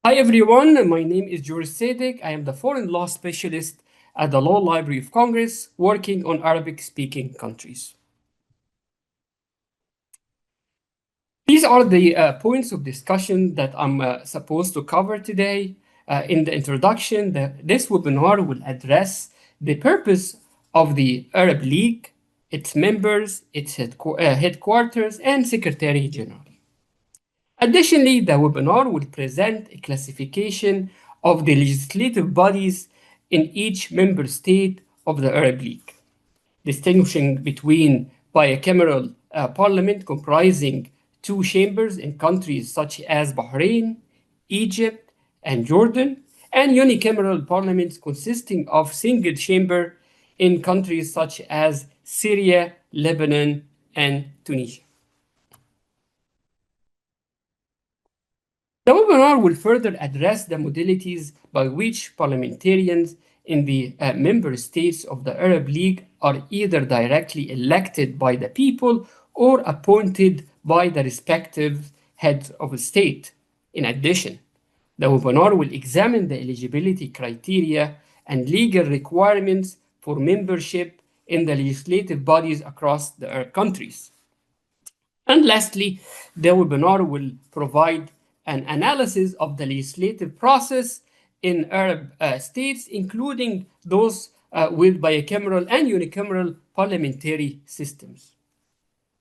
Hi everyone, my name is George Sadek. I am the foreign law specialist at the Law Library of Congress working on Arabic speaking countries. These are the points of discussion that I'm supposed to cover today. In the introduction, this webinar will address the purpose of the Arab League, its members, its headquarters, and Secretary General. Additionally, the webinar will present a classification of the legislative bodies in each member state of the Arab League, distinguishing between bicameral parliament comprising two chambers in countries such as Bahrain, Egypt, and Jordan, and unicameral parliaments consisting of single chamber in countries such as Syria, Lebanon, and Tunisia. The webinar will further address the modalities by which parliamentarians in the member states of the Arab League are either directly elected by the people or appointed by the respective heads of state. In addition, the webinar will examine the eligibility criteria and legal requirements for membership in the legislative bodies across the Arab countries. And lastly, the webinar will provide an analysis of the legislative process in Arab states, including those with bicameral and unicameral parliamentary systems.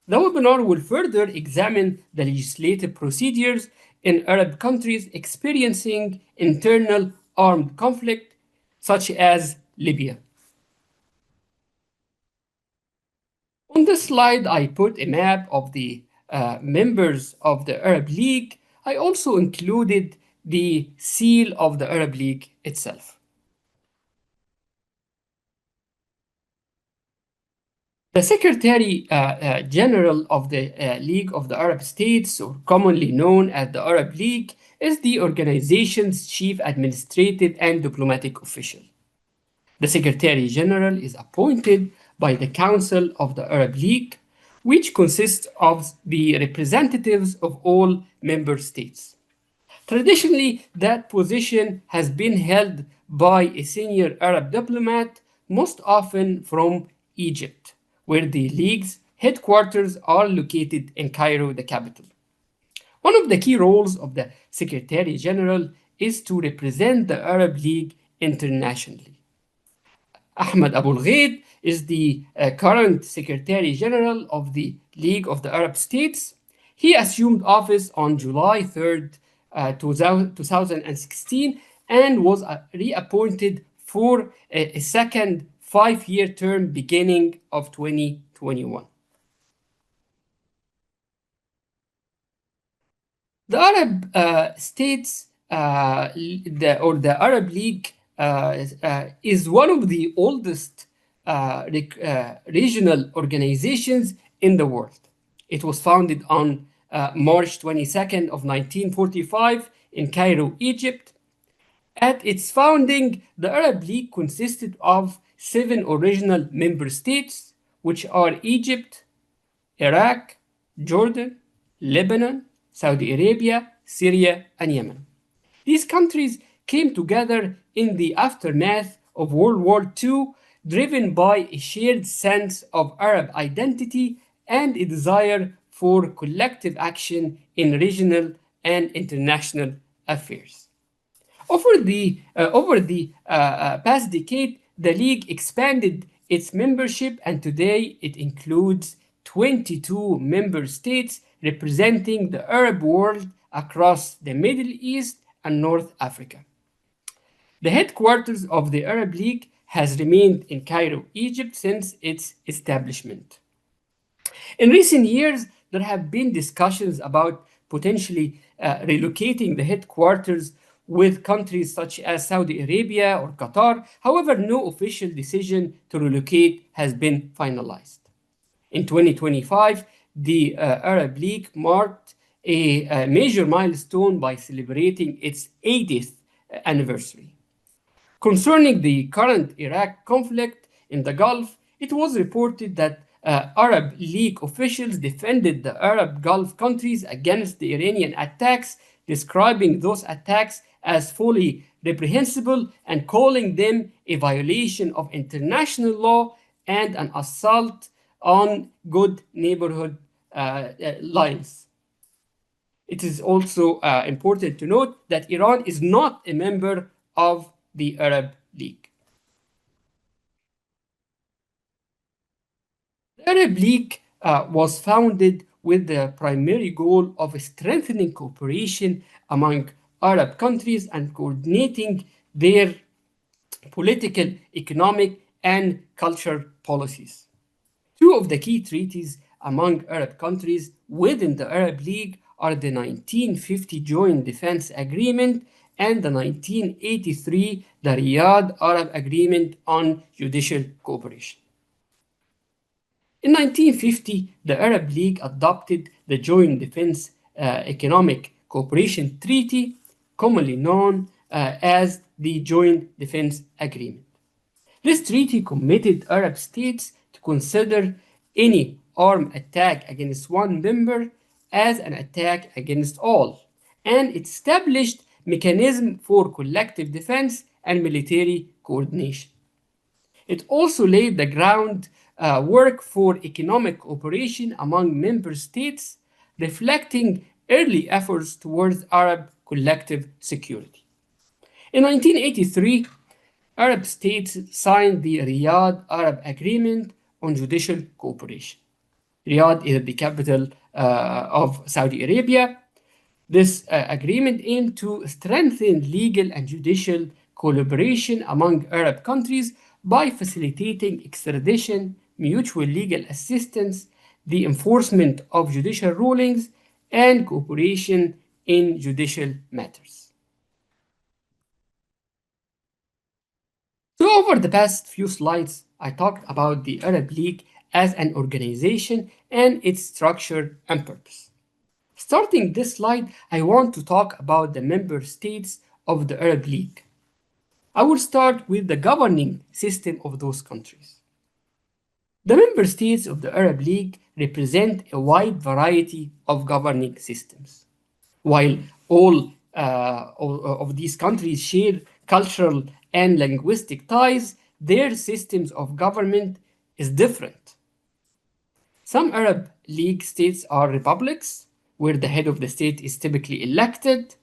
The webinar will further examine the legislative procedures in Arab countries experiencing internal armed conflict, such as Libya. On this slide, I put a map of the members of the Arab League. I also included the seal of the Arab League itself. The Secretary General of the League of the Arab States, or commonly known as the Arab League, is the organization's chief administrative and diplomatic official. The Secretary General is appointed by the Council of the Arab League, which consists of the representatives of all member states. Traditionally, that position has been held by a senior Arab diplomat, most often from Egypt, where the League's headquarters are located in Cairo, the capital. One of the key roles of the Secretary General is to represent the Arab League internationally. Ahmed Abul Ghaid is the current Secretary General of the League of the Arab States. He assumed office on July 3rd, 2016, and was reappointed for a second 5-year term beginning of 2021. The Arab states, or the Arab League, is one of the oldest regional organizations in the world. It was founded on March 22nd of 1945 in Cairo, Egypt. At its founding, the Arab League consisted of 7 original member states, which are Egypt, Iraq, Jordan, Lebanon, Saudi Arabia, Syria, and Yemen. These countries came together in the aftermath of World War II, driven by a shared sense of Arab identity and a desire for collective action in regional and international affairs. Over the past decade, the League expanded its membership, and today it includes 22 member states representing the Arab world across the Middle East and North Africa. The headquarters of the Arab League has remained in Cairo, Egypt since its establishment. In recent years, there have been discussions about potentially relocating the headquarters with countries such as Saudi Arabia or Qatar. However, no official decision to relocate has been finalized. In 2025, the Arab League marked a major milestone by celebrating its 80th anniversary. Concerning the current Iraq conflict in the Gulf, it was reported that Arab League officials defended the Arab Gulf countries against the Iranian attacks describing those attacks as fully reprehensible and calling them a violation of international law and an assault on good neighborhood lines. It is also important to note that Iran is not a member of the Arab League. The Arab League was founded with the primary goal of strengthening cooperation among Arab countries and coordinating their political, economic, and cultural policies. Two of the key treaties among Arab countries within the Arab League are the 1950 Joint Defense Agreement and the 1983 the Riyadh Arab Agreement on Judicial Cooperation. In 1950, the Arab League adopted the Joint Defense Economic Cooperation Treaty, commonly known as the Joint Defense Agreement. This treaty committed Arab states to consider any armed attack against one member as an attack against all, and it established mechanisms for collective defense and military coordination. It also laid the groundwork for economic cooperation among member states, reflecting early efforts towards Arab collective security. In 1983, Arab states signed the Riyadh Arab Agreement on Judicial Cooperation. Riyadh is the capital of Saudi Arabia. This agreement aimed to strengthen legal and judicial collaboration among Arab countries by facilitating extradition, mutual legal assistance, the enforcement of judicial rulings, and cooperation in judicial matters. So, over the past few slides, I talked about the Arab League as an organization and its structure and purpose. Starting this slide, I want to talk about the member states of the Arab League. I will start with the governing system of those countries. The member states of the Arab League represent a wide variety of governing systems. While all of these countries share cultural and linguistic ties, their systems of government is different. Some Arab League states are republics, where the head of the state is typically elected.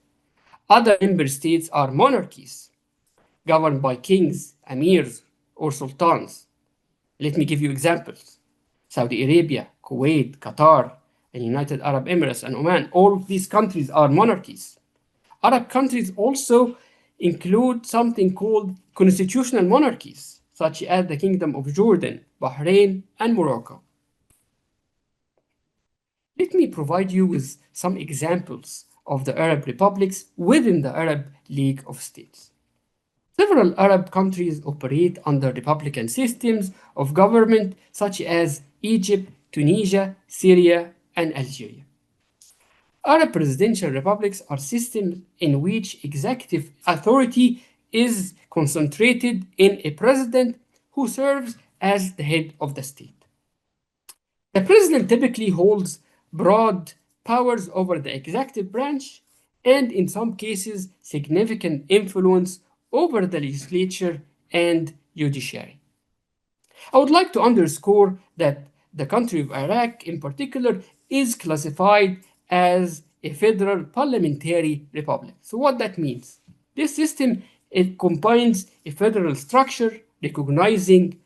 Other member states are monarchies, governed by kings, emirs, or sultans. Let me give you examples. Saudi Arabia, Kuwait, Qatar, and United Arab Emirates, and Oman, all of these countries are monarchies. Arab countries also include something called constitutional monarchies, such as the Kingdom of Jordan, Bahrain, and Morocco. Let me provide you with some examples of the Arab republics within the Arab League of States. Several Arab countries operate under republican systems of government, such as Egypt, Tunisia, Syria, and Algeria. Arab presidential republics are systems in which executive authority is concentrated in a president who serves as the head of the state. The president typically holds broad powers over the executive branch and, in some cases, significant influence over the legislature and judiciary. I would like to underscore that the country of Iraq, in particular, is classified as a federal parliamentary republic. So what that means? This system, it combines a federal structure recognizing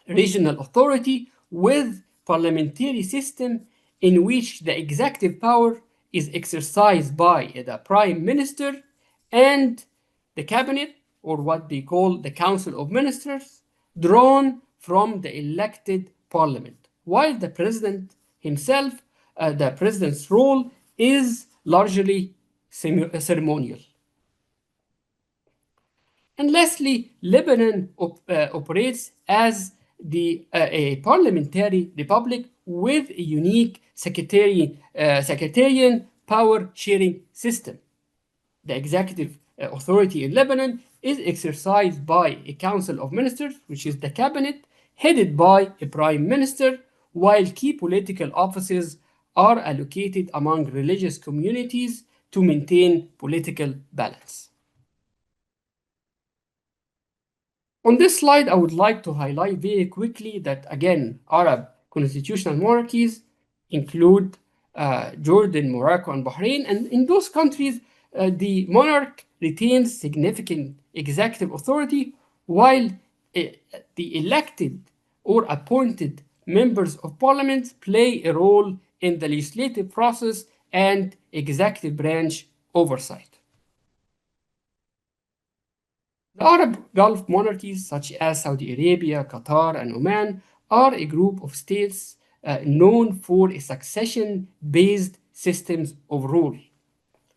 regional authority with parliamentary system in which the executive power is exercised by the prime minister and the cabinet, or what they call the council of ministers, drawn from the elected parliament, while the president himself, the president's role is largely ceremonial. And lastly, Lebanon operates as a parliamentary republic with a unique sectarian power sharing system. The executive authority in Lebanon is exercised by a council of ministers, which is the cabinet, headed by a prime minister, while key political offices are allocated among religious communities to maintain political balance. On this slide, I would like to highlight very quickly that, again, Arab constitutional monarchies include Jordan, Morocco, and Bahrain. And in those countries, the monarch retains significant executive authority, while the elected or appointed members of parliament play a role in the legislative process and executive branch oversight. The Arab Gulf monarchies, such as Saudi Arabia, Qatar, and Oman, are a group of states known for a succession based systems of rule.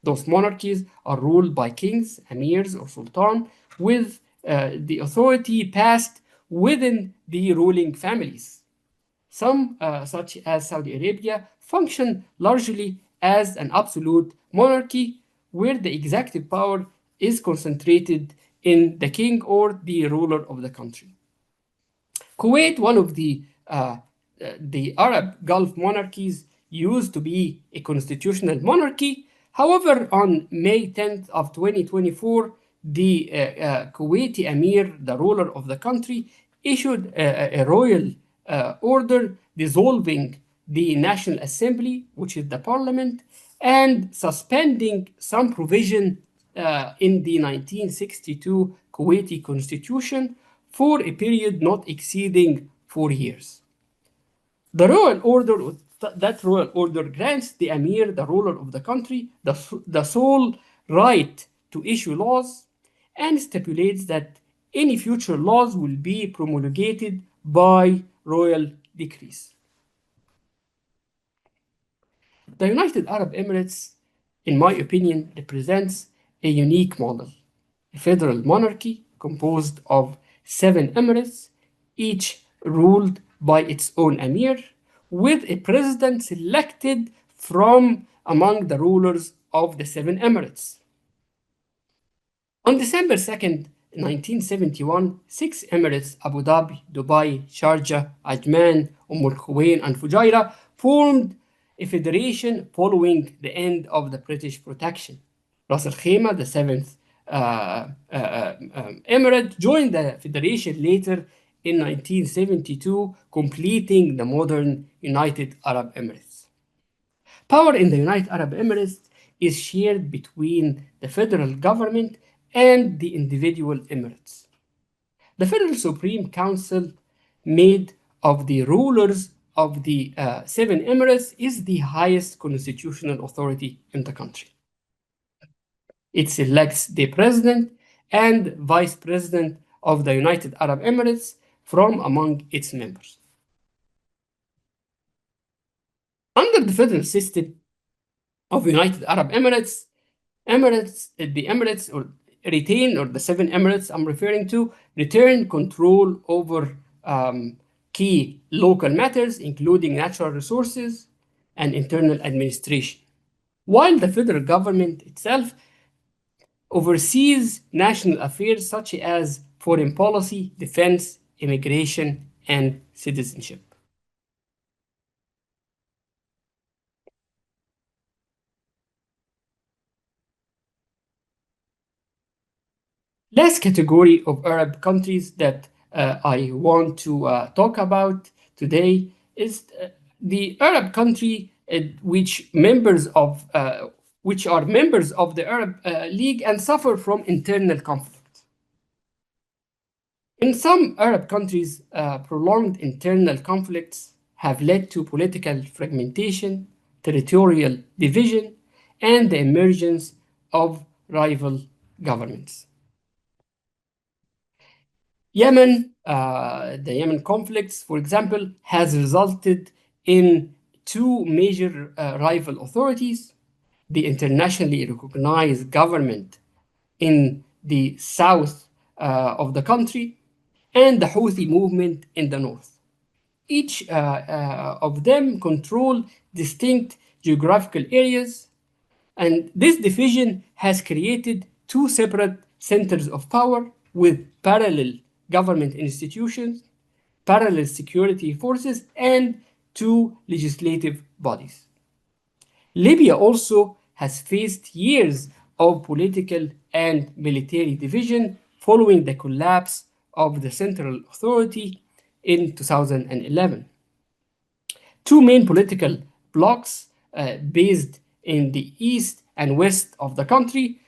Those monarchies are ruled by kings, emirs, or sultan, with the authority passed within the ruling families. Some, such as Saudi Arabia, function largely as an absolute monarchy where the executive power is concentrated in the king or the ruler of the country. Kuwait, one of the Arab Gulf monarchies, used to be a constitutional monarchy. However, on May 10th of 2024, the Kuwaiti Emir, the ruler of the country, issued a royal order dissolving the National Assembly, which is the parliament, and suspending some provision in the 1962 Kuwaiti constitution for a period not exceeding 4 years. The royal order, that royal order grants the emir, the ruler of the country, the sole right to issue laws and stipulates that any future laws will be promulgated by royal decrees. The United Arab Emirates, in my opinion, represents a unique model, a federal monarchy composed of 7 emirates, each ruled by its own emir, with a president selected from among the rulers of the 7 emirates. On December 2nd, 1971, 6 emirates, Abu Dhabi, Dubai, Sharjah, Ajman, Al Quwain, and Fujairah, formed a federation following the end of the British protection. Ras Al Khaimah, the seventh emirate, joined the federation later in 1972, completing the modern United Arab Emirates. Power in the United Arab Emirates is shared between the federal government and the individual emirates. The Federal Supreme Council, made of the rulers of the 7 emirates, is the highest constitutional authority in the country. It selects the president and vice president of the United Arab Emirates from among its members. Under the federal system of United Arab Emirates, the Emirates or retain, or the 7 emirates I'm referring to, retain control over key local matters, including natural resources and internal administration, while the federal government itself oversees national affairs such as foreign policy, defense, immigration, and citizenship. Last category of Arab countries that I want to talk about today is the Arab country which are members of the Arab League and suffer from internal conflict. In some Arab countries, prolonged internal conflicts have led to political fragmentation, territorial division, and the emergence of rival governments. Yemen, the Yemen conflicts, for example, has resulted in two major rival authorities: the internationally recognized government in the south of the country and the Houthi movement in the north. Each of them control distinct geographical areas, and this division has created two separate centers of power with parallel government institutions, parallel security forces, and two legislative bodies. Libya also has faced years of political and military division following the collapse of the central authority in 2011. Two main political blocs based in the east and west of the country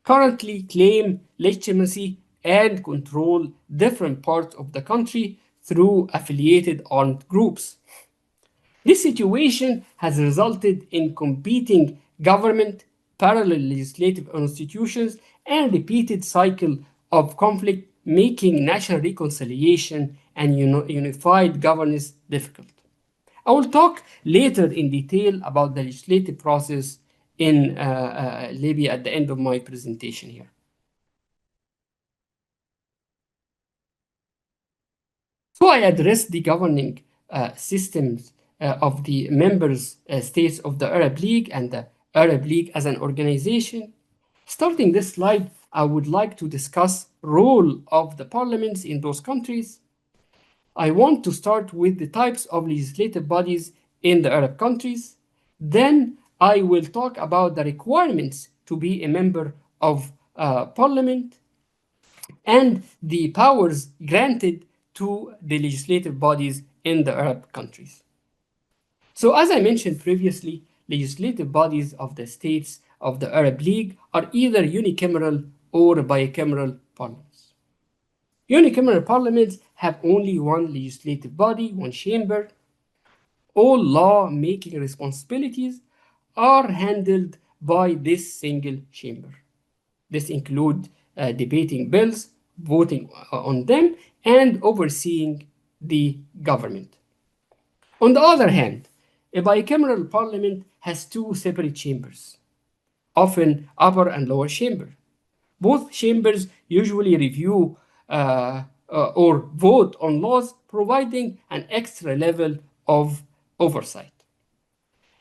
currently claim legitimacy and control different parts of the country through affiliated armed groups. This situation has resulted in competing government, parallel legislative institutions, and repeated cycle of conflict, making national reconciliation and unified governance difficult. I will talk later in detail about the legislative process in Libya at the end of my presentation here. So I address the governing systems of the members states of the Arab League and the Arab League as an organization. Starting this slide, I would like to discuss role of the parliaments in those countries. I want to start with the types of legislative bodies in the Arab countries. Then I will talk about the requirements to be a member of parliament and the powers granted to the legislative bodies in the Arab countries. So, as I mentioned previously, legislative bodies of the states of the Arab League are either unicameral or bicameral parliaments. Unicameral parliaments have only one legislative body, one chamber. All law-making responsibilities are handled by this single chamber. This includes debating bills, voting on them, and overseeing the government. On the other hand, a bicameral parliament has two separate chambers, often upper and lower chamber. Both chambers usually review or vote on laws, providing an extra level of oversight.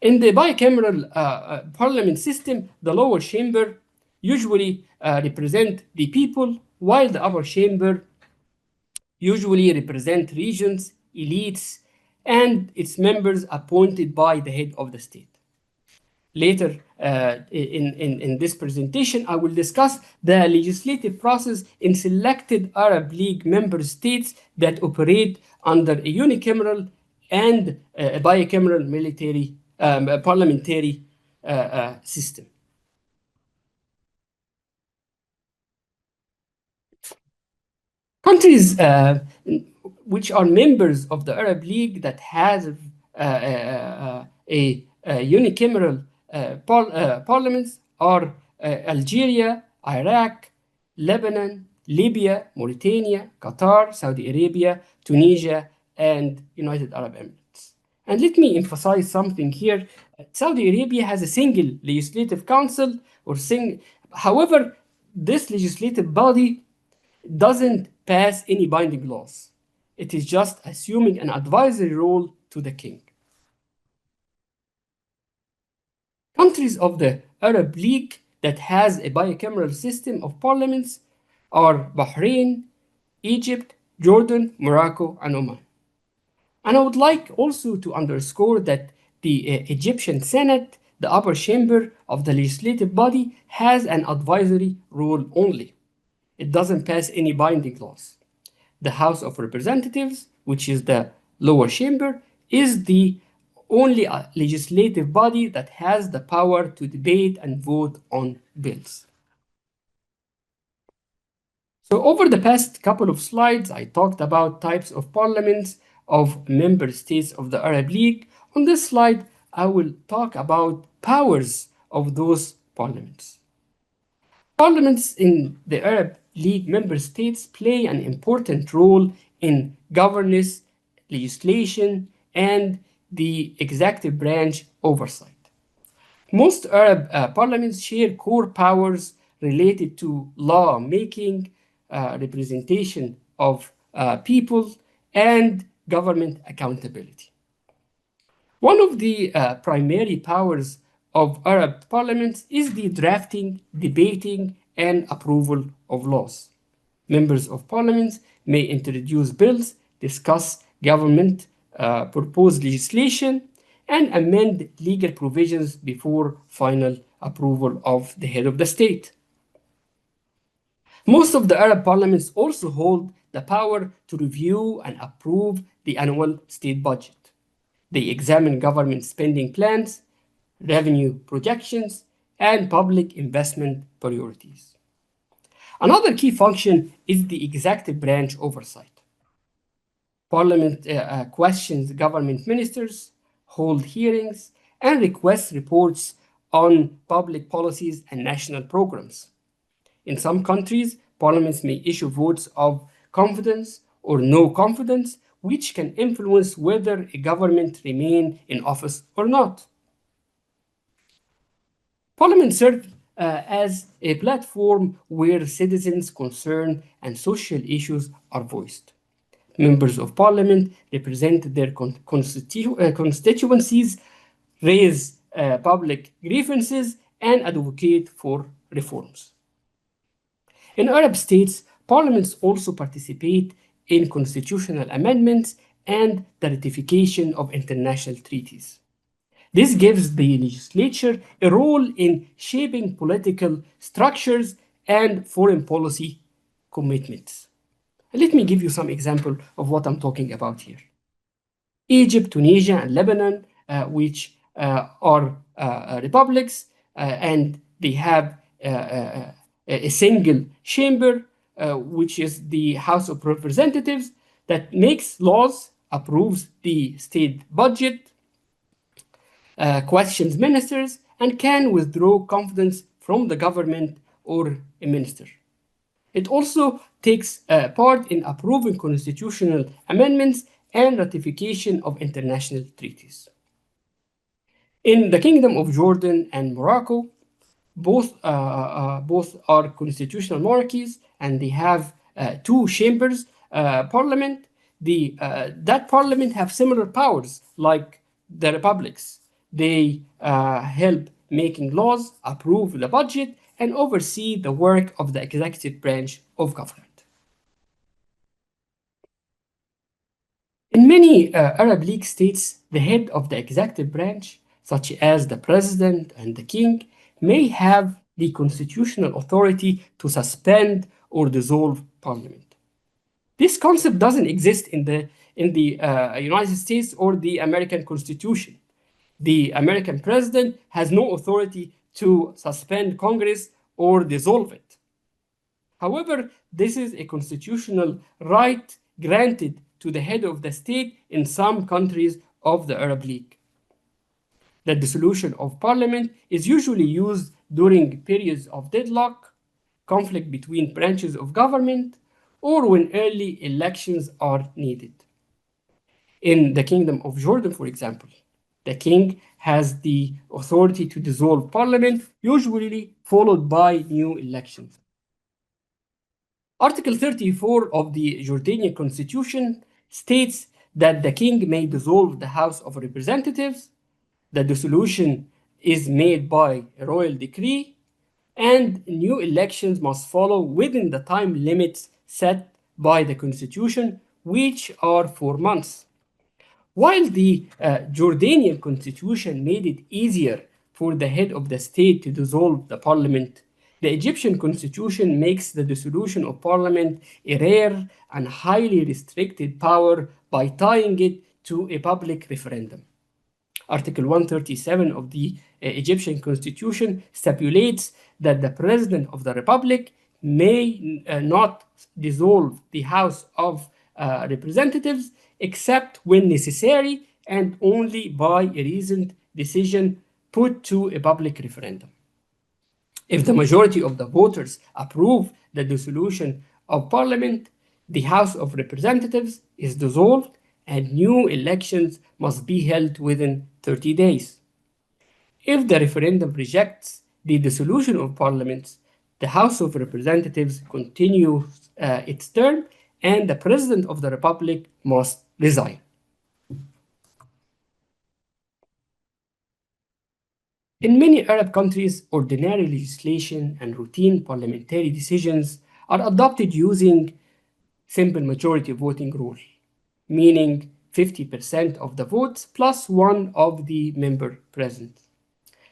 In the bicameral parliament system, the lower chamber usually represent the people, while the upper chamber usually represent regions, elites, and its members appointed by the head of the state. Later in this presentation, I will discuss the legislative process in selected Arab League member states that operate under a unicameral and a bicameral military parliamentary system. Countries which are members of the Arab League that has a unicameral parliaments are Algeria, Iraq, Lebanon, Libya, Mauritania, Qatar, Saudi Arabia, Tunisia, and United Arab Emirates. And let me emphasize something here. Saudi Arabia has a single legislative council however, this legislative body doesn't pass any binding laws. It is just assuming an advisory role to the king. Countries of the Arab League that has a bicameral system of parliaments are Bahrain, Egypt, Jordan, Morocco, and Oman. And I would like also to underscore that the Egyptian Senate, the upper chamber of the legislative body, has an advisory role only. It doesn't pass any binding laws. The House of Representatives, which is the lower chamber, is the only legislative body that has the power to debate and vote on bills. So over the past couple of slides, I talked about types of parliaments of member states of the Arab League. On this slide, I will talk about powers of those parliaments. Parliaments in the Arab League member states play an important role in governance, legislation, and the executive branch oversight. Most Arab parliaments share core powers related to law making, representation of people, and government accountability. One of the primary powers of Arab parliaments is the drafting, debating, and approval of laws. Members of parliaments may introduce bills, discuss government proposed legislation, and amend legal provisions before final approval of the head of the state. Most of the Arab parliaments also hold the power to review and approve the annual state budget. They examine government spending plans, revenue projections, and public investment priorities. Another key function is the executive branch oversight. Parliament questions government ministers, hold hearings, and requests reports on public policies and national programs. In some countries, parliaments may issue votes of confidence or no confidence, which can influence whether a government remain in office or not. Parliament serves as a platform where citizens' concerns and social issues are voiced. Members of parliament represent their constituencies, raise public grievances, and advocate for reforms. In Arab states, parliaments also participate in constitutional amendments and the ratification of international treaties. This gives the legislature a role in shaping political structures and foreign policy commitments. Let me give you some example of what I'm talking about here. Egypt, Tunisia, and Lebanon, which are republics, and they have a single chamber, which is the House of Representatives, that makes laws, approves the state budget, questions ministers, and can withdraw confidence from the government or a minister. It also takes part in approving constitutional amendments and ratification of international treaties. In the Kingdom of Jordan and Morocco, both are constitutional monarchies, and they have two chambers parliament. That parliament have similar powers like the republics. They help making laws, approve the budget, and oversee the work of the executive branch of government. In many Arab League states, the head of the executive branch, such as the president and the king, may have the constitutional authority to suspend or dissolve parliament. This concept doesn't exist in the United States or the American Constitution. The American president has no authority to suspend Congress or dissolve it. However, this is a constitutional right granted to the head of the state in some countries of the Arab League. The dissolution of parliament is usually used during periods of deadlock, conflict between branches of government, or when early elections are needed. In the Kingdom of Jordan, for example, the king has the authority to dissolve parliament, usually followed by new elections. Article 34 of the Jordanian constitution states that the king may dissolve the House of Representatives. The dissolution is made by a royal decree, and new elections must follow within the time limits set by the constitution, which are 4 months. While the Jordanian constitution made it easier for the head of the state to dissolve the parliament, the Egyptian constitution makes the dissolution of parliament a rare and highly restricted power by tying it to a public referendum. Article 137 of the Egyptian constitution stipulates that the president of the republic may not dissolve the House of Representatives except when necessary and only by a reasoned decision put to a public referendum. If the majority of the voters approve the dissolution of parliament, the House of Representatives is dissolved and new elections must be held within 30 days. If the referendum rejects the dissolution of parliament, the House of Representatives continues its term and the President of the Republic must resign. In many Arab countries, ordinary legislation and routine parliamentary decisions are adopted using simple majority voting rule, meaning 50% of the votes plus one of the member present.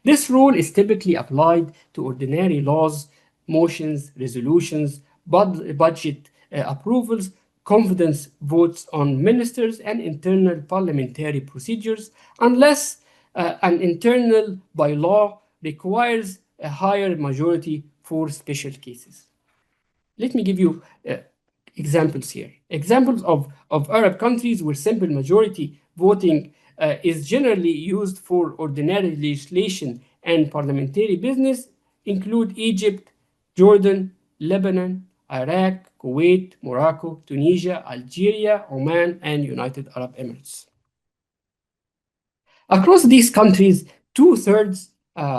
This rule is typically applied to ordinary laws, motions, resolutions, budget approvals, confidence votes on ministers, and internal parliamentary procedures, unless an internal bylaw requires a higher majority for special cases. Let me give you examples here. Examples of Arab countries where simple majority voting is generally used for ordinary legislation and parliamentary business include Egypt, Jordan, Lebanon, Iraq, Kuwait, Morocco, Tunisia, Algeria, Oman, and United Arab Emirates. Across these countries, two-thirds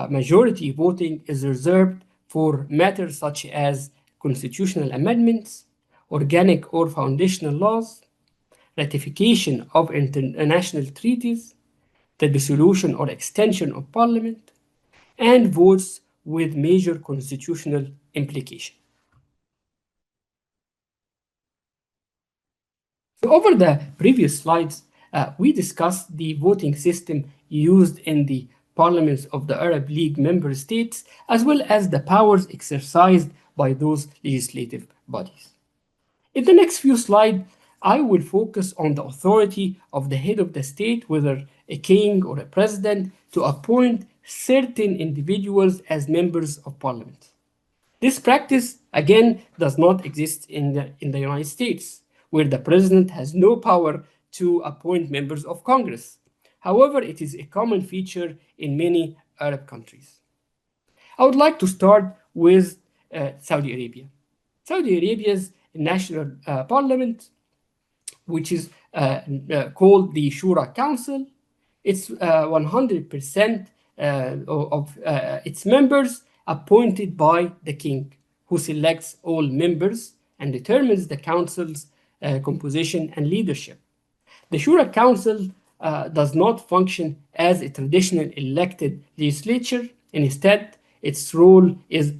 majority voting is reserved for matters such as constitutional amendments, organic or foundational laws, ratification of international treaties, the dissolution or extension of parliament, and votes with major constitutional implication. So over the previous slides, we discussed the voting system used in the parliaments of the Arab League member states, as well as the powers exercised by those legislative bodies. In the next few slides, I will focus on the authority of the head of the state, whether a king or a president, to appoint certain individuals as members of parliament. This practice, again, does not exist in the United States, where the president has no power to appoint members of Congress. However, it is a common feature in many Arab countries. I would like to start with Saudi Arabia. Saudi Arabia's national parliament, which is called the Shura Council, it's 100% of its members appointed by the king, who selects all members and determines the council's composition and leadership. The Shura Council does not function as a traditional elected legislature. Instead, its role is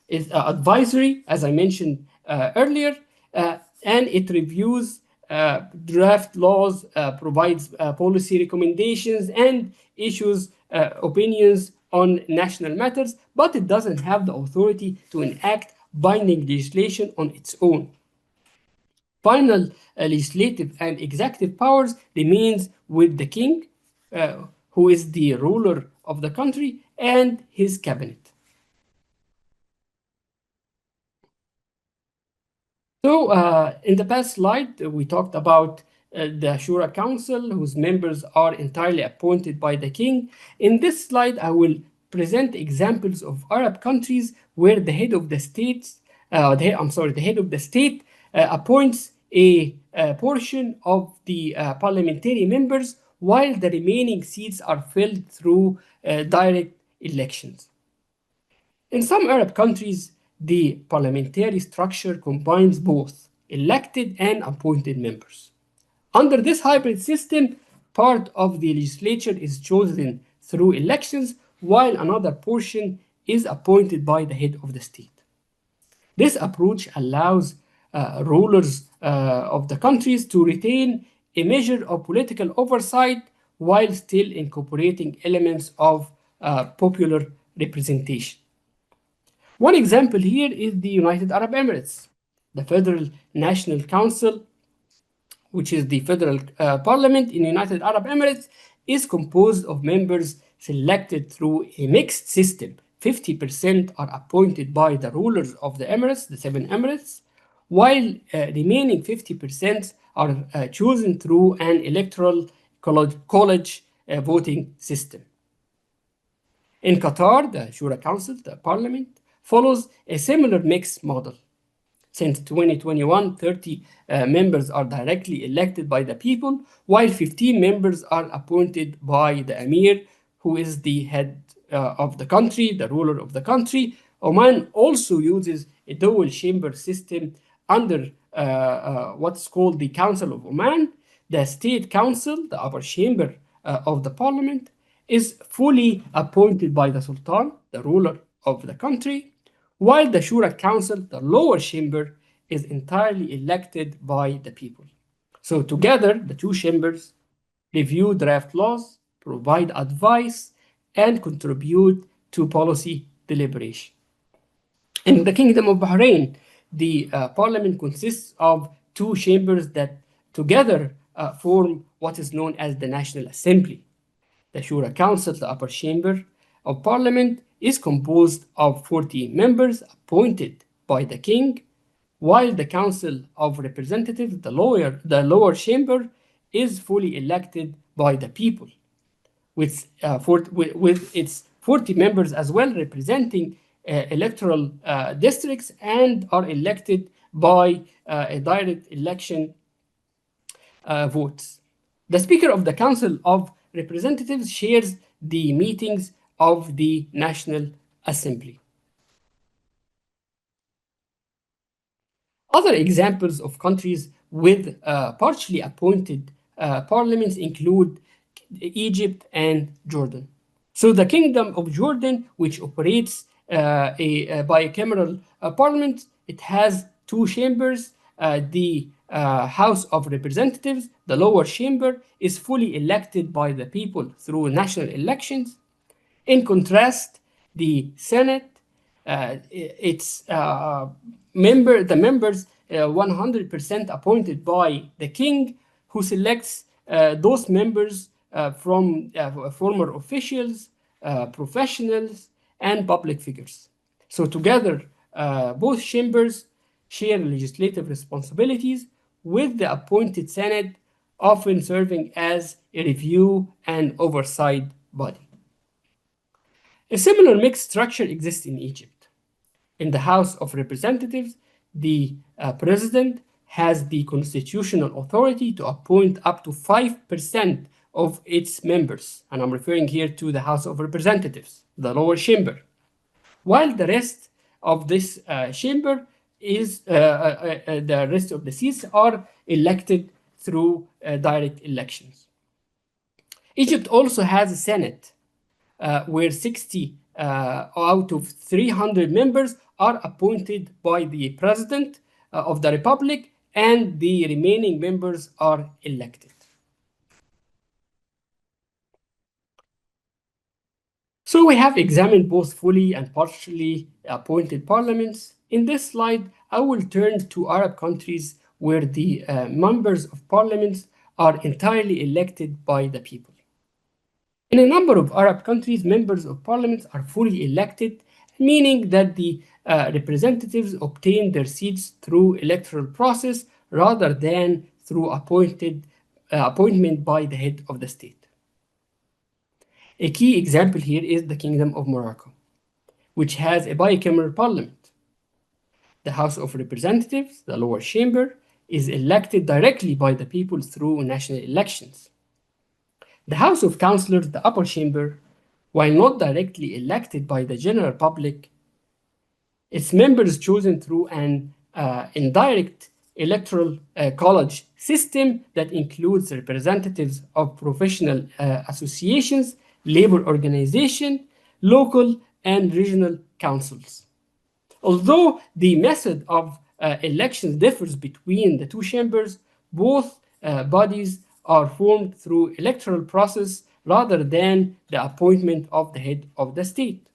is advisory, as I mentioned earlier, and it reviews draft laws, provides policy recommendations, and issues opinions on national matters, but it doesn't have the authority to enact binding legislation on its own. Final legislative and executive powers remains with the king, who is the ruler of the country, and his cabinet. So in the past slide, we talked about the Shura Council, whose members are entirely appointed by the king. In this slide, I will present examples of Arab countries where the head of the states, the head of the state appoints a portion of the parliamentary members, while the remaining seats are filled through direct elections. In some Arab countries, the parliamentary structure combines both elected and appointed members. Under this hybrid system, part of the legislature is chosen through elections, while another portion is appointed by the head of the state. This approach allows rulers of the countries to retain a measure of political oversight while still incorporating elements of popular representation. One example here is the United Arab Emirates. The Federal National Council, which is the federal parliament in the United Arab Emirates, is composed of members selected through a mixed system. 50% are appointed by the rulers of the Emirates, the 7 Emirates, while remaining 50% are chosen through an electoral college voting system. In Qatar, the Shura Council, the parliament, follows a similar mixed model. Since 2021, 30 members are directly elected by the people, while 15 members are appointed by the Emir, who is the head of the country, the ruler of the country. Oman also uses a dual chamber system under what's called the Council of Oman. The State Council, the upper chamber of the parliament, is fully appointed by the Sultan, the ruler of the country, while the Shura Council, the lower chamber, is entirely elected by the people. So together, the two chambers review draft laws, provide advice, and contribute to policy deliberation. In the Kingdom of Bahrain, the parliament consists of two chambers that together form what is known as the National Assembly. The Shura Council, the upper chamber of parliament, is composed of 40 members appointed by the king, while the Council of Representatives, the lower chamber, is fully elected by the people with its 40 members as well, representing electoral districts and are elected by a direct election votes. The Speaker of the Council of Representatives chairs the meetings of the National Assembly. Other examples of countries with partially appointed parliaments include Egypt and Jordan. So the Kingdom of Jordan, which operates a bicameral parliament, it has two chambers. The House of Representatives, the lower chamber, is fully elected by the people through national elections. In contrast, the Senate, the members 100% appointed by the king, who selects those members from former officials, professionals, and public figures. So together, both chambers share legislative responsibilities, with the appointed Senate often serving as a review and oversight body. A similar mixed structure exists in Egypt. In the House of Representatives, the president has the constitutional authority to appoint up to 5% of its members, and I'm referring here to the House of Representatives, the lower chamber, while the rest of this chamber is the rest of the seats are elected through direct elections. Egypt also has a Senate where 60 out of 300 members are appointed by the President of the Republic, and the remaining members are elected. So we have examined both fully and partially appointed parliaments. In this slide, I will turn to Arab countries where the members of parliaments are entirely elected by the people. In a number of Arab countries, members of parliament are fully elected, meaning that the representatives obtain their seats through electoral process rather than through appointment by the head of the state. A key example here is the Kingdom of Morocco, which has a bicameral parliament. The House of Representatives, the lower chamber, is elected directly by the people through national elections. The House of Councillors, the upper chamber, while not directly elected by the general public, its members chosen through an indirect electoral college system that includes representatives of professional associations, labor organizations, local and regional councils. Although the method of elections differs between the two chambers, both bodies are formed through electoral process rather than the appointment of the head of the state.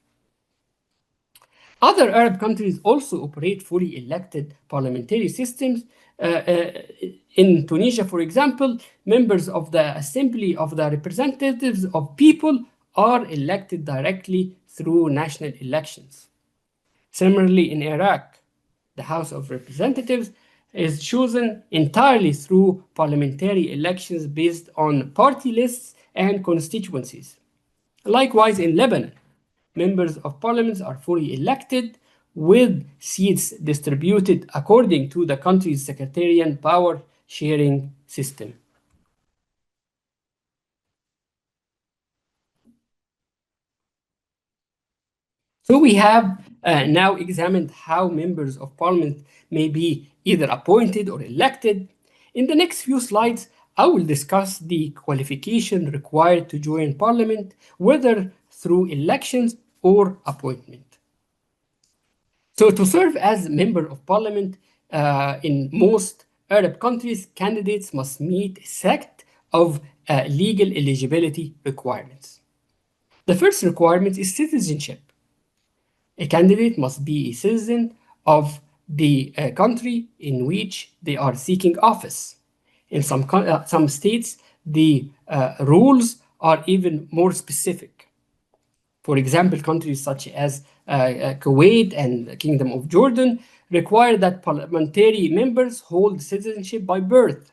Other Arab countries also operate fully elected parliamentary systems. In Tunisia, for example, members of the Assembly of the Representatives of People are elected directly through national elections. Similarly, in Iraq, the House of Representatives is chosen entirely through parliamentary elections based on party lists and constituencies. Likewise, in Lebanon, members of parliament are fully elected with seats distributed according to the country's sectarian power sharing system. So we have now examined how members of parliament may be either appointed or elected. In the next few slides, I will discuss the qualification required to join parliament, whether through elections or appointment. So to serve as member of parliament in most Arab countries, candidates must meet a set of legal eligibility requirements. The first requirement is citizenship. A candidate must be a citizen of the country in which they are seeking office. In some states, the rules are even more specific. For example, countries such as Kuwait and the Kingdom of Jordan require that parliamentary members hold citizenship by birth.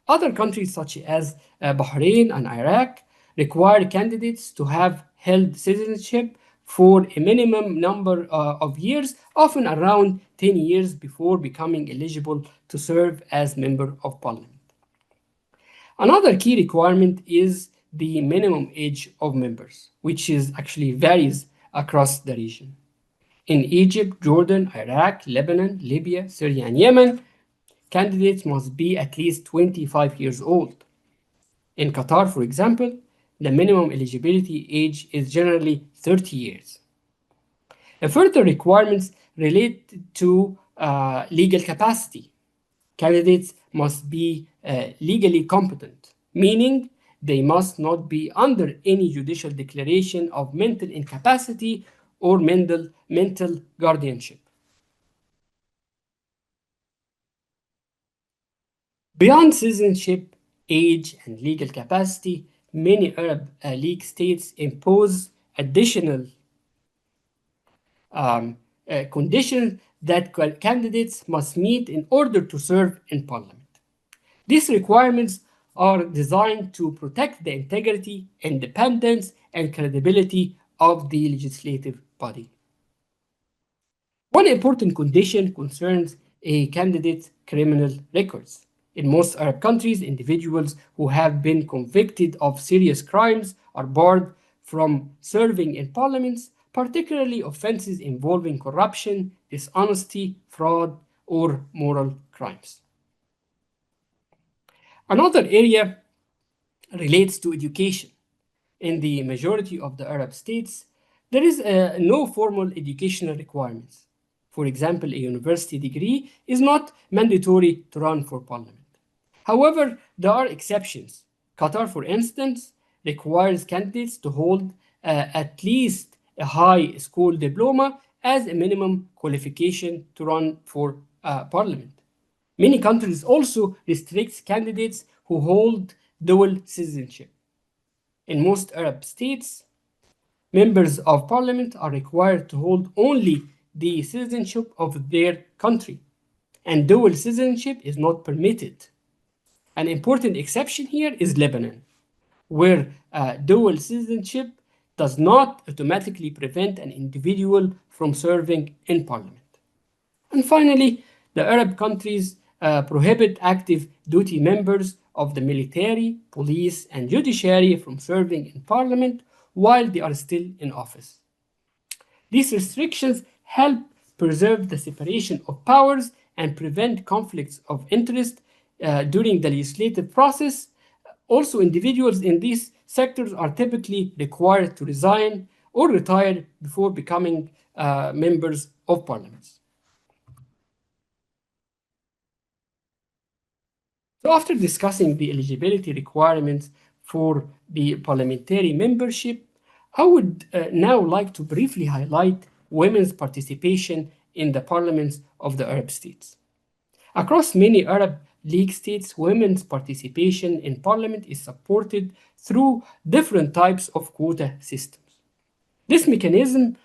Other countries such as Bahrain and Iraq require candidates to have held citizenship for a minimum number of years, often around 10 years before becoming eligible to serve as member of parliament. Another key requirement is the minimum age of members, which is actually varies across the region. In Egypt, Jordan, Iraq, Lebanon, Libya, Syria, and Yemen, candidates must be at least 25 years old. In Qatar, for example, the minimum eligibility age is generally 30 years. Further requirements relate to legal capacity. Candidates must be legally competent, meaning they must not be under any judicial declaration of mental incapacity or mental guardianship. Beyond citizenship, age, and legal capacity, many Arab League states impose additional um, conditions that candidates must meet in order to serve in parliament. These requirements are designed to protect the integrity, independence, and credibility of the legislative body. One important condition concerns a candidate's criminal records. In most Arab countries, individuals who have been convicted of serious crimes are barred from serving in parliaments, particularly offenses involving corruption, dishonesty, fraud, or moral crimes. Another area relates to education. In the majority of the Arab states, there is no formal educational requirements. For example, a university degree is not mandatory to run for parliament. However, there are exceptions. Qatar, for instance, requires candidates to hold at least a high school diploma as a minimum qualification to run for parliament. Many countries also restrict candidates who hold dual citizenship. In most Arab states, members of parliament are required to hold only the citizenship of their country, and dual citizenship is not permitted. An important exception here is Lebanon, where dual citizenship does not automatically prevent an individual from serving in parliament. And finally, the Arab countries prohibit active duty members of the military, police, and judiciary from serving in parliament while they are still in office. These restrictions help preserve the separation of powers and prevent conflicts of interest during the legislative process. Also, individuals in these sectors are typically required to resign or retire before becoming members of parliament. So after discussing the eligibility requirements for the parliamentary membership, I would now like to briefly highlight women's participation in the parliaments of the Arab states. Across many Arab League states, women's participation in parliament is supported through different types of quota systems. This mechanism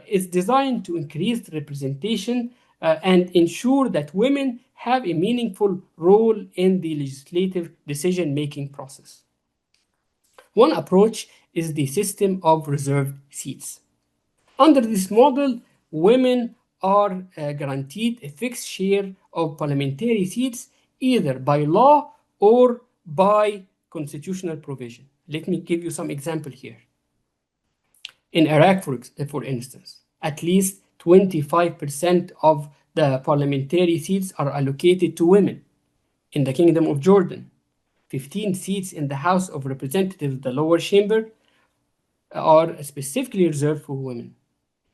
is designed to increase representation and ensure that women have a meaningful role in the legislative decision-making process. One approach is the system of reserved seats. Under this model, women are guaranteed a fixed share of parliamentary seats either by law or by constitutional provision. Let me give you some example here. In Iraq, for instance, at least 25% of the parliamentary seats are allocated to women. In the Kingdom of Jordan, 15 seats in the House of Representatives, the lower chamber, are specifically reserved for women.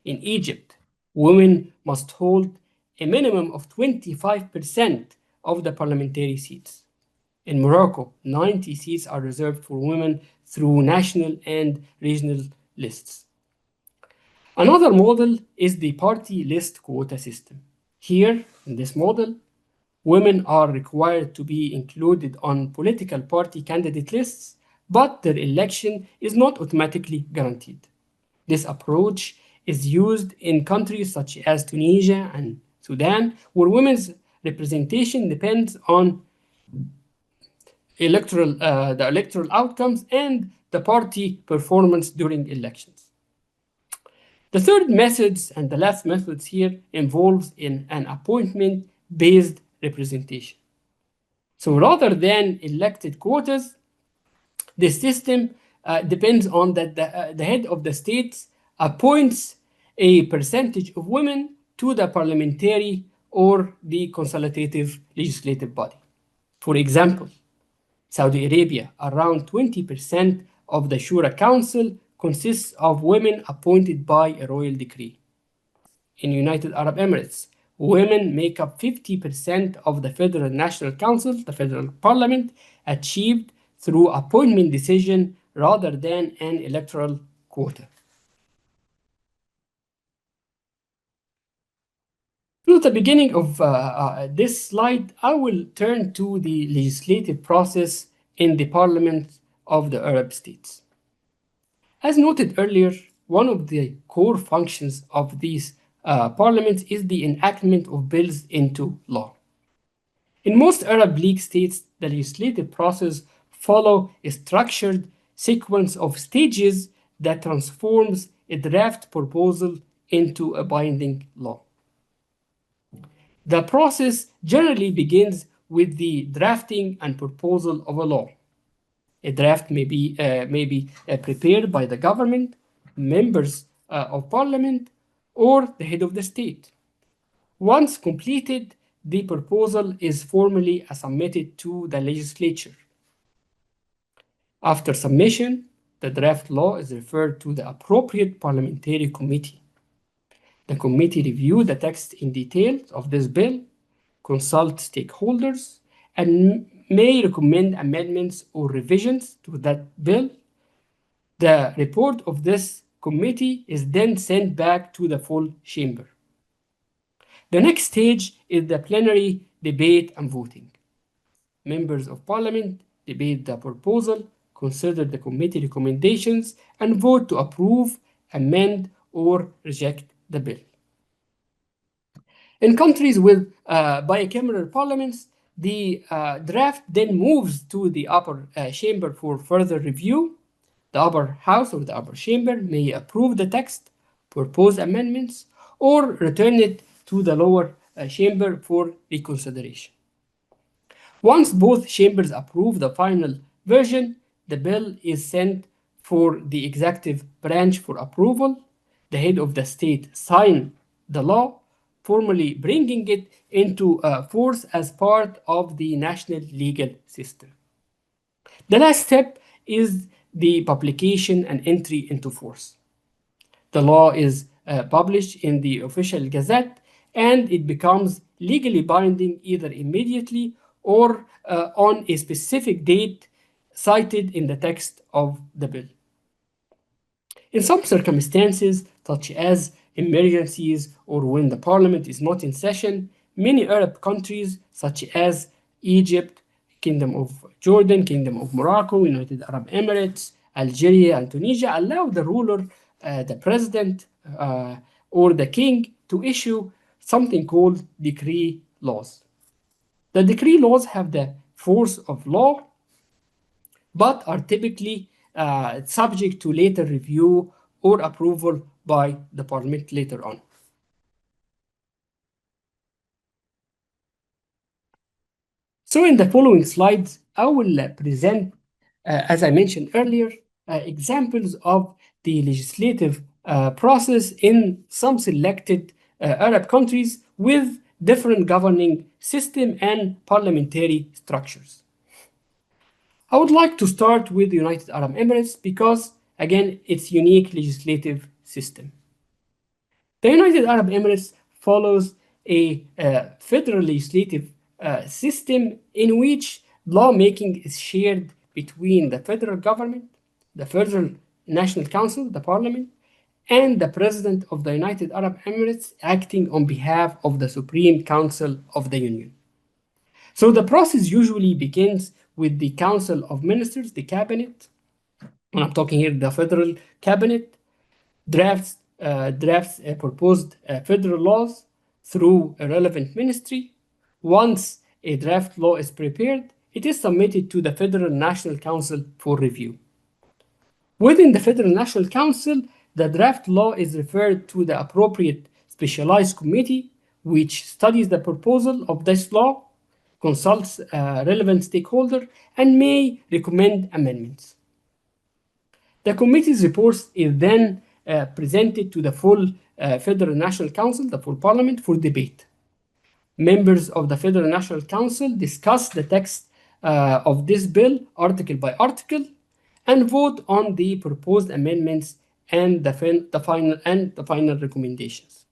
In Egypt, women must hold a minimum of 25% of the parliamentary seats. In Morocco, 90 seats are reserved for women through national and regional lists. Another model is the party list quota system. Here, in this model, women are required to be included on political party candidate lists, but their election is not automatically guaranteed. This approach is used in countries such as Tunisia and Sudan, where women's representation depends on the electoral outcomes and the party performance during elections. The third methods and the last methods here involves in an appointment-based representation. So rather than elected quotas, the system depends on that the head of the states appoints a percentage of women to the parliamentary or the consultative legislative body. For example, Saudi Arabia, around 20% of the Shura Council consists of women appointed by a royal decree. In United Arab Emirates, women make up 50% of the Federal National Council, the federal parliament, achieved through appointment decision rather than an electoral quota. Through the beginning of this slide, I will turn to the legislative process in the parliament of the Arab states. As noted earlier, one of the core functions of these parliaments is the enactment of bills into law. In most Arab League states, the legislative process follows a structured sequence of stages that transforms a draft proposal into a binding law. The process generally begins with the drafting and proposal of a law. A draft may be prepared by the government, members of parliament, or the head of the state. Once completed, the proposal is formally submitted to the legislature. After submission, the draft law is referred to the appropriate parliamentary committee. The committee reviews the text in detail of this bill, consult stakeholders, and may recommend amendments or revisions to that bill. The report of this committee is then sent back to the full chamber. The next stage is the plenary debate and voting. Members of parliament debate the proposal, consider the committee recommendations, and vote to approve, amend, or reject the bill. In countries with bicameral parliaments, the draft then moves to the upper chamber for further review. The upper house or the upper chamber may approve the text, propose amendments, or return it to the lower chamber for reconsideration. Once both chambers approve the final version, the bill is sent for the executive branch for approval. The head of the state signs the law, formally bringing it into force as part of the national legal system. The last step is the publication and entry into force. The law is published in the official gazette and it becomes legally binding either immediately or on a specific date cited in the text of the bill. In some circumstances, such as emergencies or when the parliament is not in session, many Arab countries, such as Egypt, Kingdom of Jordan, Kingdom of Morocco, United Arab Emirates, Algeria, and Tunisia, allow the ruler, the president, or the king to issue something called decree laws. The decree laws have the force of law, but are typically subject to later review or approval by the parliament later on. So in the following slides, I will present, as I mentioned earlier, examples of the legislative process in some selected Arab countries with different governing system and parliamentary structures. I would like to start with the United Arab Emirates because, again, its unique legislative system. The United Arab Emirates follows a federal legislative system in which Lawmaking is shared between the federal government, the Federal National Council, the parliament, and the President of the United Arab Emirates acting on behalf of the Supreme Council of the Union. So the process usually begins with the Council of Ministers, the cabinet, and I'm talking here the federal cabinet, drafts proposed federal laws through a relevant ministry. Once a draft law is prepared, it is submitted to the Federal National Council for review. Within the Federal National Council, the draft law is referred to the appropriate specialized committee, which studies the proposal of this law, consults relevant stakeholders, and may recommend amendments. The committee's report is then presented to the full Federal National Council, the full parliament, for debate. Members of the Federal National Council discuss the text of this bill article by article and vote on the proposed amendments and the final recommendations.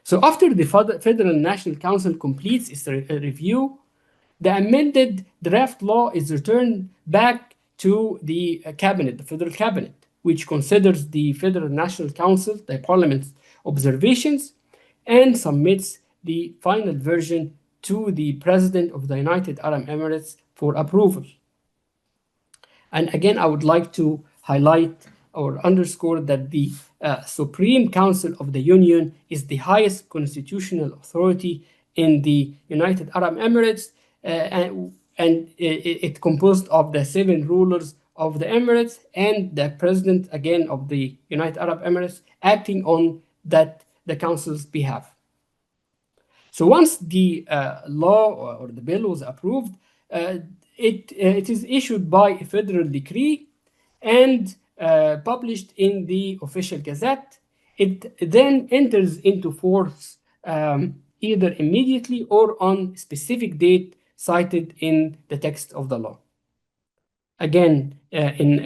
So after the Federal National Council completes its review, the amended draft law is returned back to the cabinet, the federal cabinet, which considers the Federal National Council, the parliament's observations, and submits the final version to the President of the United Arab Emirates for approval. And again, I would like to highlight or underscore that the Supreme Council of the Union is the highest constitutional authority in the United Arab Emirates, and it composed of the 7 rulers of the Emirates and the President, again, of the United Arab Emirates, acting on the Council's behalf. So once the law or the bill was approved, it is issued by a federal decree and published in the official gazette. It then enters into force either immediately or on specific date cited in the text of the law. Again, in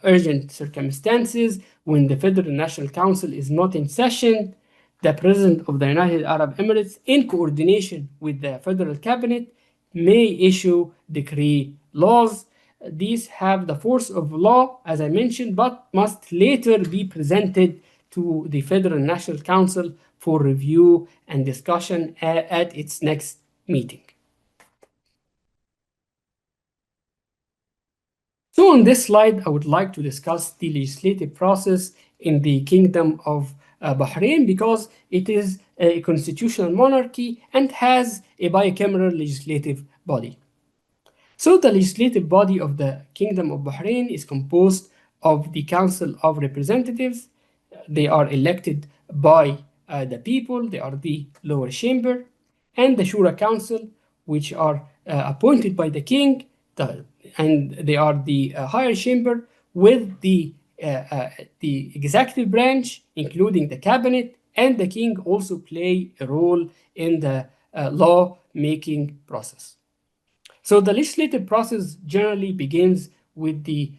urgent circumstances, when the Federal National Council is not in session, the President of the United Arab Emirates, in coordination with the Federal Cabinet, may issue decree laws. These have the force of law, as I mentioned, but must later be presented to the Federal National Council for review and discussion at its next meeting. So on this slide, I would like to discuss the legislative process in the Kingdom of Bahrain, because it is a constitutional monarchy and has a bicameral legislative body. So the legislative body of the Kingdom of Bahrain is composed of the Council of Representatives. They are elected by the people, they are the lower chamber, and the Shura Council, which are appointed by the king, and they are the higher chamber, with the executive branch, including the cabinet, and the king also play a role in the law-making process. So the legislative process generally begins with the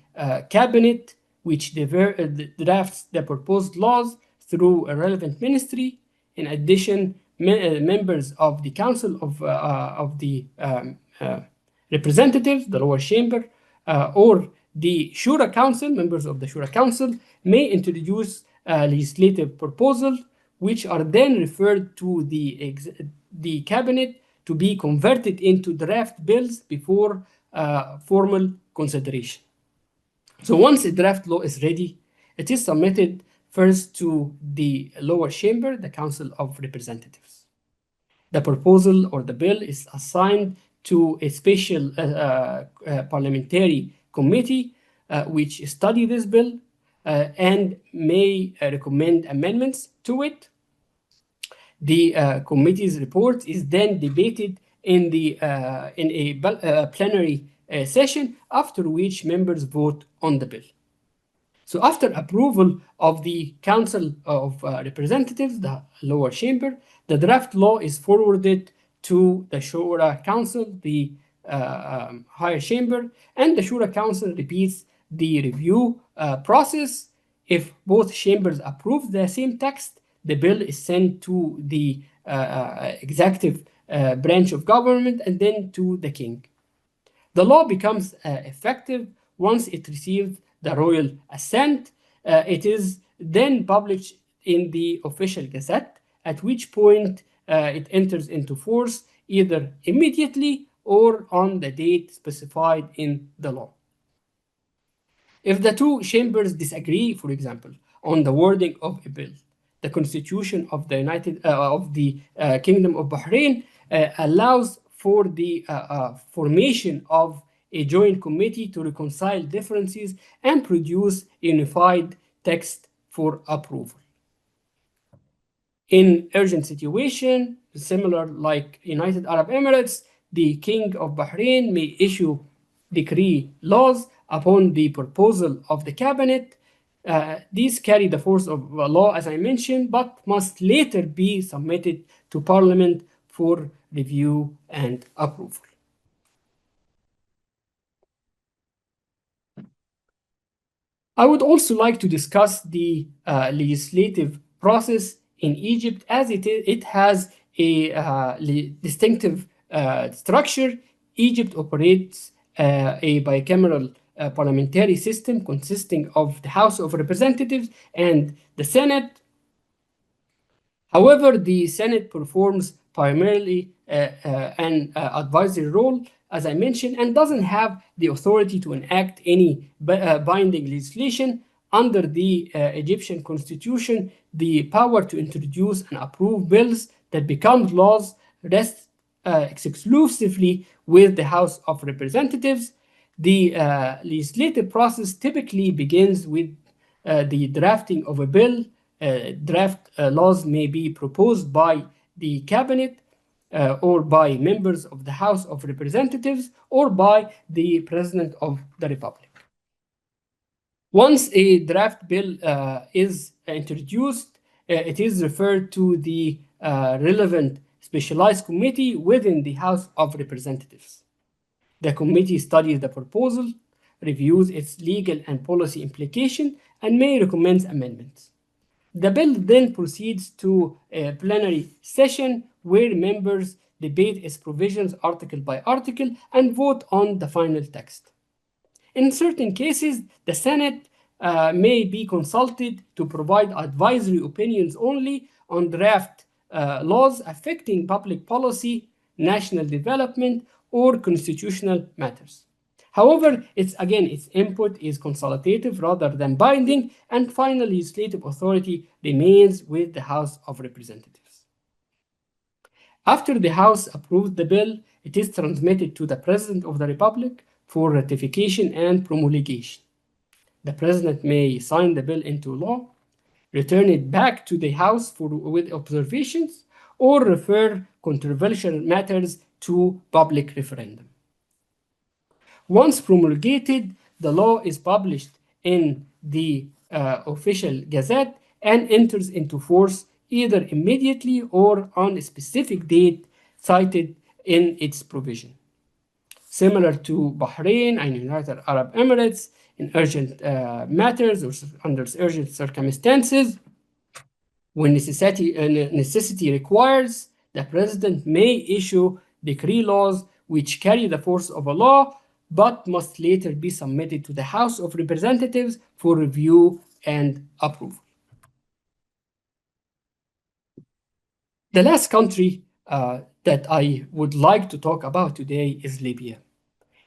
cabinet, which drafts the proposed laws through a relevant ministry. In addition, members of the Council of the Representatives, the lower chamber, or the Shura Council, members of the Shura Council, may introduce legislative proposals, which are then referred to the cabinet to be converted into draft bills before formal consideration. So once a draft law is ready, it is submitted first to the lower chamber, the Council of Representatives. The proposal or the bill is assigned to a special parliamentary committee which study this bill and may recommend amendments to it. The committee's report is then debated in a plenary session, after which members vote on the bill. So after approval of the Council of Representatives, the lower chamber, the draft law is forwarded to the Shura Council, the higher chamber, and the Shura Council repeats the review process. If both chambers approve the same text, the bill is sent to the executive branch of government and then to the king. The law becomes effective once it receives the royal assent. It is then published in the official gazette, at which point it enters into force either immediately or on the date specified in the law. If the two chambers disagree, for example, on the wording of a bill, the Constitution of the Kingdom of Bahrain allows for the formation of a joint committee to reconcile differences and produce a unified text for approval. In urgent situation, similar like United Arab Emirates, the King of Bahrain may issue decree laws upon the proposal of the cabinet. These carry the force of law, as I mentioned, but must later be submitted to Parliament for review and approval. I would also like to discuss the legislative process in Egypt, as it has a distinctive structure. Egypt operates a bicameral parliamentary system consisting of the House of Representatives and the Senate. However, the Senate performs primarily an advisory role, as I mentioned, and doesn't have the authority to enact any binding legislation. Under the Egyptian constitution, the power to introduce and approve bills that become laws rests exclusively with the House of Representatives. The legislative process typically begins with the drafting of a bill. Draft laws may be proposed by the cabinet or by members of the House of Representatives or by the President of the Republic. Once a draft bill is introduced, it is referred to the relevant specialized committee within the House of Representatives. The committee studies the proposal, reviews its legal and policy implication, and may recommend amendments. The bill then proceeds to a plenary session where members debate its provisions article by article and vote on the final text. In certain cases, the Senate may be consulted to provide advisory opinions only on draft laws affecting public policy, national development, or constitutional matters. However, its input is consultative rather than binding, and final legislative authority remains with the House of Representatives. After the House approves the bill, it is transmitted to the President of the Republic for ratification and promulgation. The President may sign the bill into law, return it back to the House with observations, or refer controversial matters to public referendum. Once promulgated, the law is published in the official gazette and enters into force either immediately or on a specific date cited in its provision. Similar to Bahrain and United Arab Emirates, in urgent matters or under urgent circumstances, when necessity requires, the President may issue decree laws which carry the force of a law but must later be submitted to the House of Representatives for review and approval. The last country that I would like to talk about today is Libya.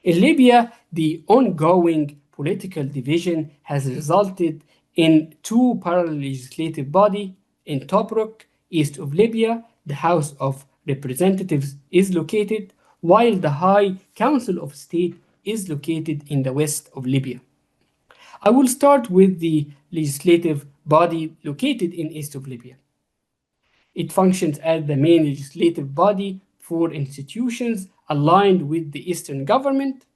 In Libya, the ongoing political division has resulted in two parallel legislative bodies. In Tobruk, east of Libya, the House of Representatives is located, while the High Council of State is located in the west of Libya. I will start with the legislative body located in east of Libya. It functions as the main legislative body for institutions aligned with the Eastern government.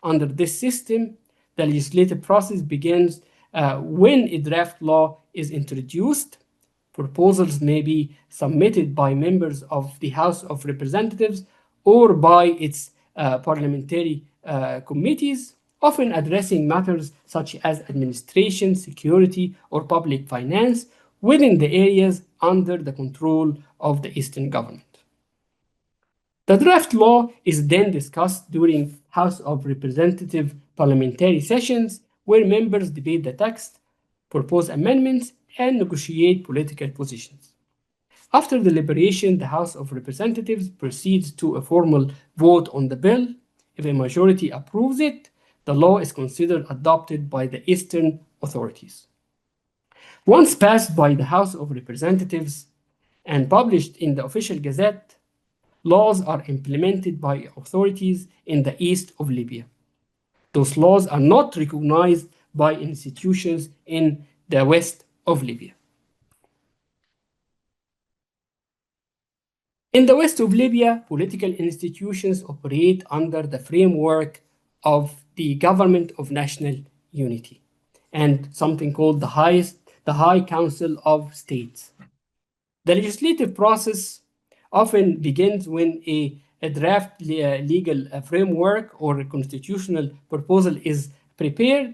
Under this system, the legislative process begins when a draft law is introduced. Proposals may be submitted by members of the House of Representatives or by its parliamentary committees, often addressing matters such as administration, security, or public finance within the areas under the control of the Eastern government. The draft law is then discussed during House of Representative parliamentary sessions where members debate the text, propose amendments, and negotiate political positions. After deliberation, the House of Representatives proceeds to a formal vote on the bill. If a majority approves it, the law is considered adopted by the Eastern authorities. Once passed by the House of Representatives and published in the official gazette, laws are implemented by authorities in the east of Libya. Those laws are not recognized by institutions in the west of Libya. In the west of Libya, political institutions operate under the framework of the Government of National Unity and something called the High Council of States. The legislative process often begins when a draft legal framework or a constitutional proposal is prepared,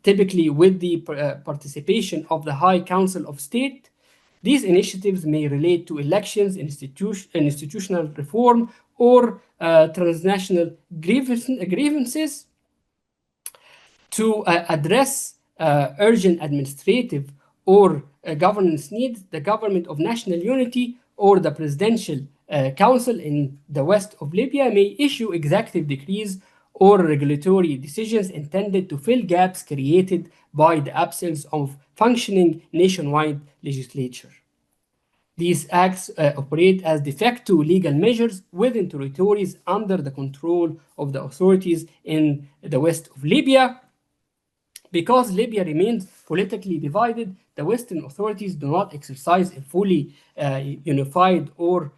typically with the participation of the High Council of State. These initiatives may relate to elections, institutional reform, or transnational grievances to address urgent administrative or governance needs. The Government of National Unity or the Presidential Council in the west of Libya may issue executive decrees or regulatory decisions intended to fill gaps created by the absence of functioning nationwide legislature. These acts operate as de facto legal measures within territories under the control of the authorities in the west of Libya. Because Libya remains politically divided, the Western authorities do not exercise a fully unified or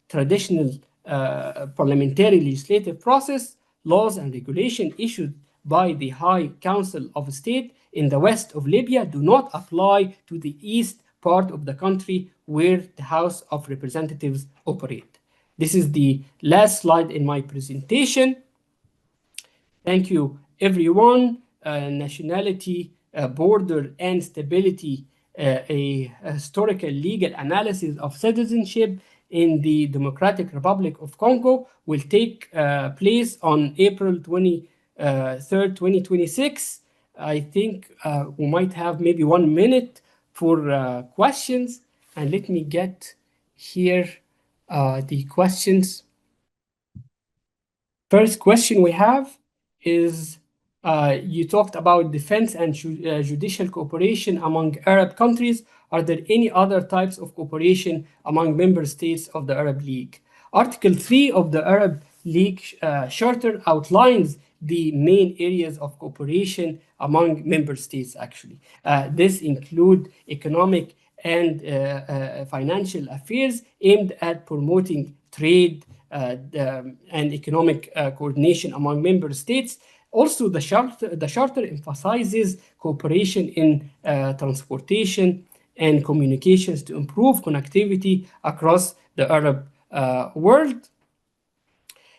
traditional parliamentary legislative process. Laws and regulations issued by the High Council of State in the west of Libya do not apply to the east part of the country where the House of Representatives operate. This is the last slide in my presentation. Thank you, everyone. Nationality, border, and stability, a historical legal analysis of citizenship in the Democratic Republic of Congo will take place on April 23rd, 2026. I think we might have maybe 1 minute for questions. And let me get here the questions. First question we have is, you talked about defense and judicial cooperation among Arab countries. Are there any other types of cooperation among member states of the Arab League? Article 3 of the Arab League Charter outlines the main areas of cooperation among member states, actually. This include economic and financial affairs aimed at promoting trade and economic coordination among member states. Also, the charter emphasizes cooperation in transportation and communications to improve connectivity across the Arab world.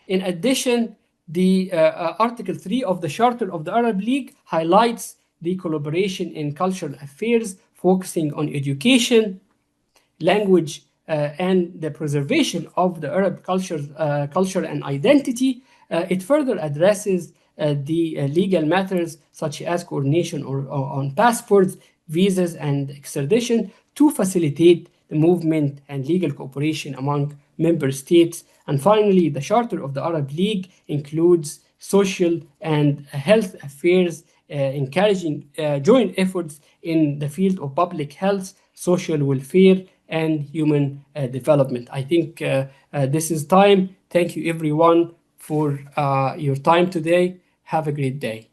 In addition, the Article 3 of the Charter of the Arab League highlights the collaboration in cultural affairs, focusing on education, language, and the preservation of the Arab culture and identity. It further addresses the legal matters such as coordination on passports, visas, and extradition to facilitate the movement and legal cooperation among member states. And finally, the Charter of the Arab League includes social and health affairs, encouraging joint efforts in the field of public health, social welfare, and human development. I think this is time. Thank you, everyone, for your time today. Have a great day.